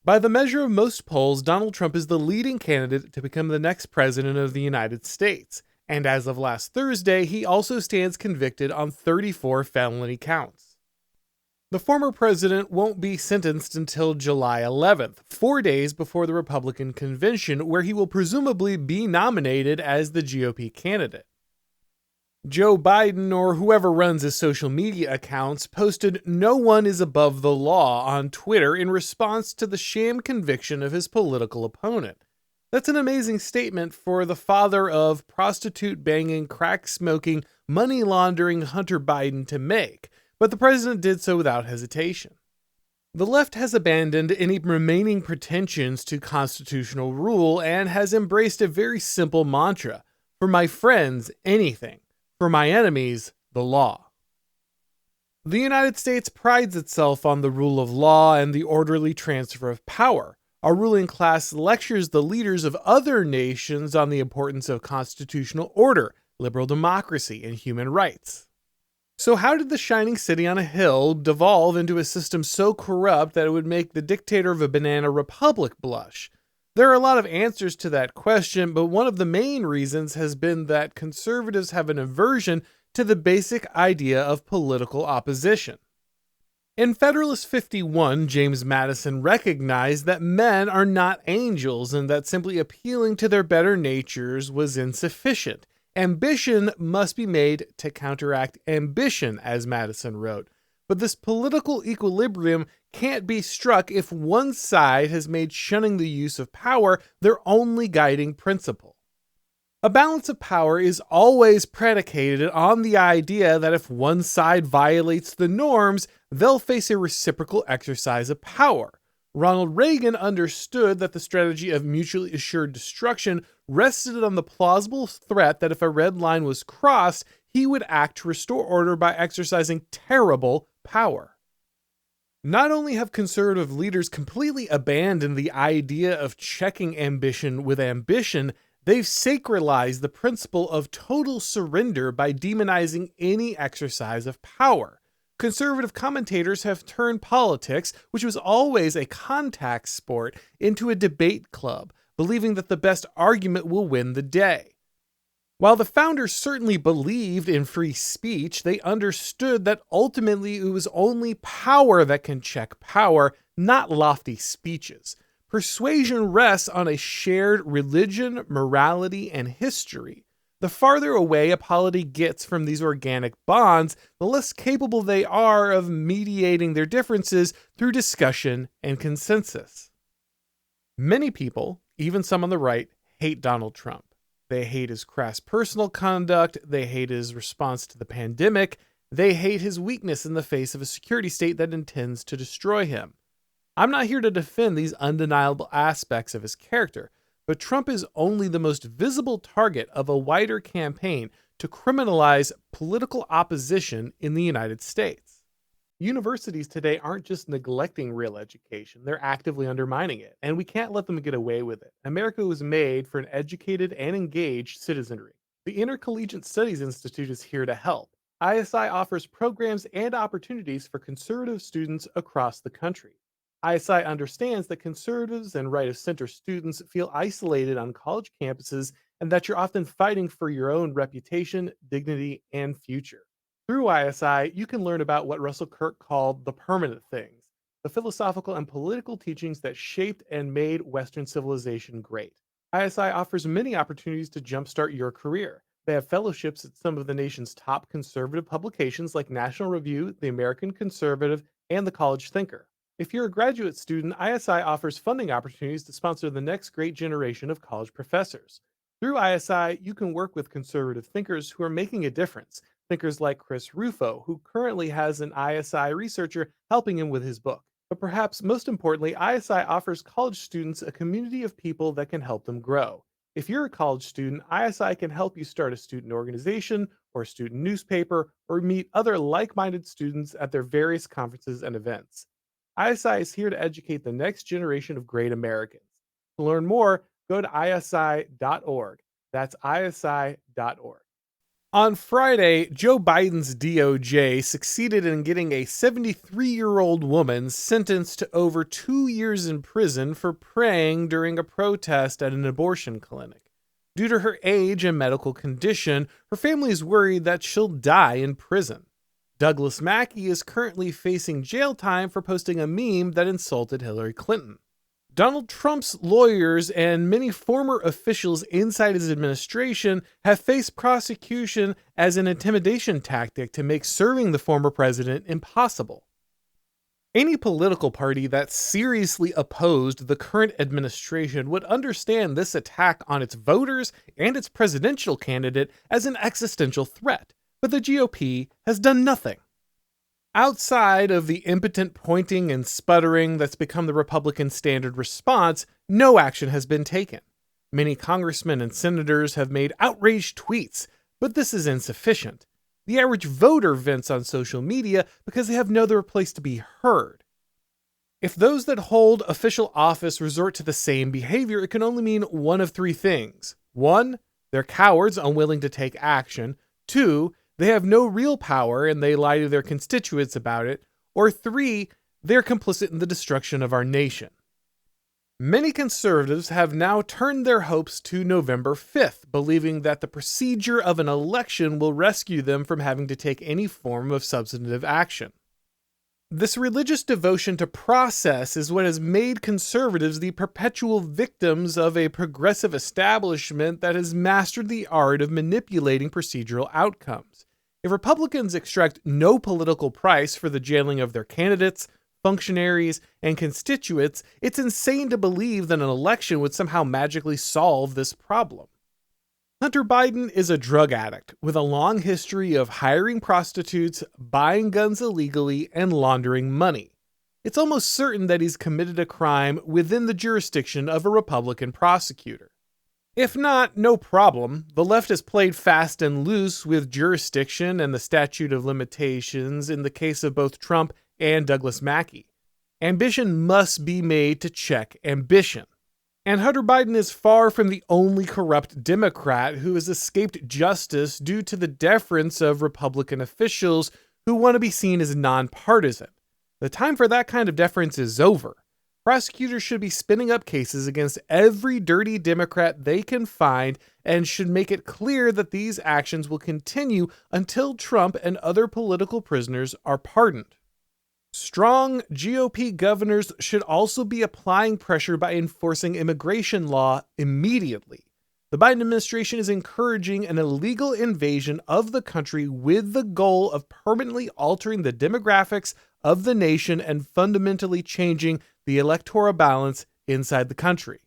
By the measure of most polls, Donald Trump is the leading candidate to become the next president of the United States. And as of last Thursday, he also stands convicted on 34 felony counts. The former president won't be sentenced until July 11th, 4 days before the Republican convention, where he will presumably be nominated as the GOP candidate. Joe Biden, or whoever runs his social media accounts, posted "No one is above the law" on Twitter in response to the sham conviction of his political opponent. That's an amazing statement for the father of prostitute-banging, crack-smoking, money-laundering Hunter Biden to make, but the president did so without hesitation. The left has abandoned any remaining pretensions to constitutional rule and has embraced a very simple mantra: for my friends, anything. For my enemies, the law. The United States prides itself on the rule of law and the orderly transfer of power. Our ruling class lectures the leaders of other nations on the importance of constitutional order, liberal democracy, and human rights. So how did the shining city on a hill devolve into a system so corrupt that it would make the dictator of a banana republic blush? There are a lot of answers to that question, but one of the main reasons has been that conservatives have an aversion to the basic idea of political opposition. In Federalist 51, James Madison recognized that men are not angels and that simply appealing to their better natures was insufficient. Ambition must be made to counteract ambition, as Madison wrote. But this political equilibrium can't be struck if one side has made shunning the use of power their only guiding principle. A balance of power is always predicated on the idea that if one side violates the norms, they'll face a reciprocal exercise of power. Ronald Reagan understood that the strategy of mutually assured destruction rested on the plausible threat that if a red line was crossed, he would act to restore order by exercising terrible power. Not only have conservative leaders completely abandoned the idea of checking ambition with ambition, they've sacralized the principle of total surrender by demonizing any exercise of power. Conservative commentators have turned politics, which was always a contact sport, into a debate club, believing that the best argument will win the day. While the founders certainly believed in free speech, they understood that ultimately it was only power that can check power, not lofty speeches. Persuasion rests on a shared religion, morality, and history. The farther away a polity gets from these organic bonds, the less capable they are of mediating their differences through discussion and consensus. Many people, even some on the right, hate Donald Trump. They hate his crass personal conduct, they hate his response to the pandemic, they hate his weakness in the face of a security state that intends to destroy him. I'm not here to defend these undeniable aspects of his character, but Trump is only the most visible target of a wider campaign to criminalize political opposition in the United States. Universities today aren't just neglecting real education, they're actively undermining it, and we can't let them get away with it. America was made for an educated and engaged citizenry. The Intercollegiate Studies Institute is here to help. ISI offers programs and opportunities for conservative students across the country. ISI understands that conservatives and right-of-center students feel isolated on college campuses and that you're often fighting for your own reputation, dignity, and future. Through ISI, you can learn about what Russell Kirk called the permanent things, the philosophical and political teachings that shaped and made Western civilization great. ISI offers many opportunities to jumpstart your career. They have fellowships at some of the nation's top conservative publications like National Review, The American Conservative, and The College Thinker. If you're a graduate student, ISI offers funding opportunities to sponsor the next great generation of college professors. Through ISI, you can work with conservative thinkers who are making a difference. Thinkers like Chris Rufo, who currently has an ISI researcher helping him with his book. But perhaps most importantly, ISI offers college students a community of people that can help them grow. If you're a college student, ISI can help you start a student organization or a student newspaper or meet other like-minded students at their various conferences and events. ISI is here to educate the next generation of great Americans. To learn more, go to isi.org. That's isi.org. On Friday, Joe Biden's DOJ succeeded in getting a 73-year-old woman sentenced to over 2 years in prison for praying during a protest at an abortion clinic. Due to her age and medical condition, her family is worried that she'll die in prison. Douglas Mackey is currently facing jail time for posting a meme that insulted Hillary Clinton. Donald Trump's lawyers and many former officials inside his administration have faced prosecution as an intimidation tactic to make serving the former president impossible. Any political party that seriously opposed the current administration would understand this attack on its voters and its presidential candidate as an existential threat, but the GOP has done nothing. Outside of the impotent pointing and sputtering that's become the Republican standard response, no action has been taken. Many congressmen and senators have made outraged tweets, but this is insufficient. The average voter vents on social media because they have no other place to be heard. If those that hold official office resort to the same behavior, it can only mean one of three things. 1, they're cowards unwilling to take action. 2, they have no real power and they lie to their constituents about it. Or 3, they're complicit in the destruction of our nation. Many conservatives have now turned their hopes to November 5th, believing that the procedure of an election will rescue them from having to take any form of substantive action. This religious devotion to process is what has made conservatives the perpetual victims of a progressive establishment that has mastered the art of manipulating procedural outcomes. If Republicans extract no political price for the jailing of their candidates, functionaries, and constituents, it's insane to believe that an election would somehow magically solve this problem. Hunter Biden is a drug addict with a long history of hiring prostitutes, buying guns illegally, and laundering money. It's almost certain that he's committed a crime within the jurisdiction of a Republican prosecutor. If not, no problem. The left has played fast and loose with jurisdiction and the statute of limitations in the case of both Trump and Douglas Mackey. Ambition must be made to check ambition. And Hunter Biden is far from the only corrupt Democrat who has escaped justice due to the deference of Republican officials who want to be seen as nonpartisan. The time for that kind of deference is over. Prosecutors should be spinning up cases against every dirty Democrat they can find and should make it clear that these actions will continue until Trump and other political prisoners are pardoned. Strong GOP governors should also be applying pressure by enforcing immigration law immediately. The Biden administration is encouraging an illegal invasion of the country with the goal of permanently altering the demographics of the nation and fundamentally changing the electoral balance inside the country.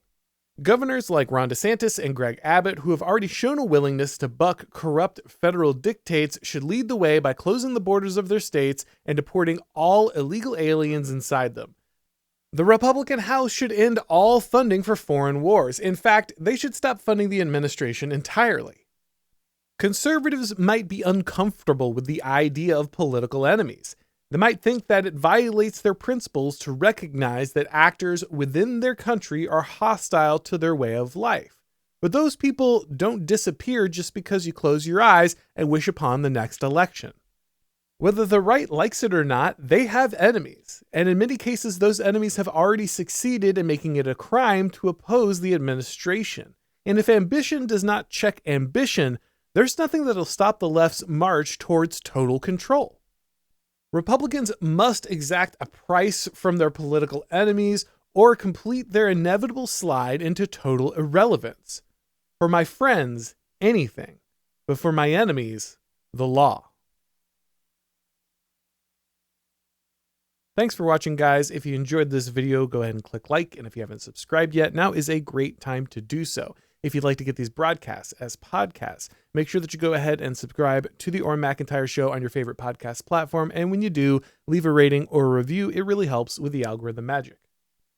Governors like Ron DeSantis and Greg Abbott, who have already shown a willingness to buck corrupt federal dictates, should lead the way by closing the borders of their states and deporting all illegal aliens inside them. The Republican House should end all funding for foreign wars. In fact, they should stop funding the administration entirely. Conservatives might be uncomfortable with the idea of political enemies. They might think that it violates their principles to recognize that actors within their country are hostile to their way of life. But those people don't disappear just because you close your eyes and wish upon the next election. Whether the right likes it or not, they have enemies, and in many cases those enemies have already succeeded in making it a crime to oppose the administration. And if ambition does not check ambition, there's nothing that'll stop the left's march towards total control. Republicans must exact a price from their political enemies or complete their inevitable slide into total irrelevance. For my friends, anything, but for my enemies, the law. Thanks for watching, guys. If you enjoyed this video, go ahead and click like, and if you haven't subscribed yet, now is a great time to do so. If you'd like to get these broadcasts as podcasts, make sure that you go ahead and subscribe to the Auron MacIntyre Show on your favorite podcast platform, and when you do, leave a rating or a review. It really helps with the algorithm magic.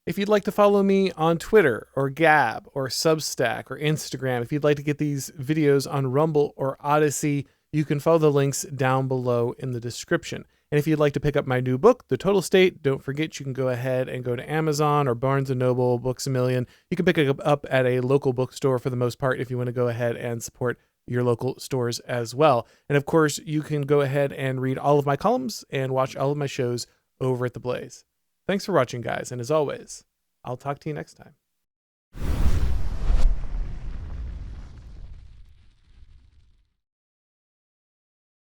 If you'd like to follow me on Twitter or Gab or Substack or Instagram, if you'd like to get these videos on Rumble or Odyssey, you can follow the links down below in the description. And if you'd like to pick up my new book, The Total State, don't forget you can go ahead and go to Amazon or Barnes & Noble, Books A Million. You can pick it up at a local bookstore for the most part if you want to go ahead and support your local stores as well. And of course, you can go ahead and read all of my columns and watch all of my shows over at The Blaze. Thanks for watching, guys. And as always, I'll talk to you next time.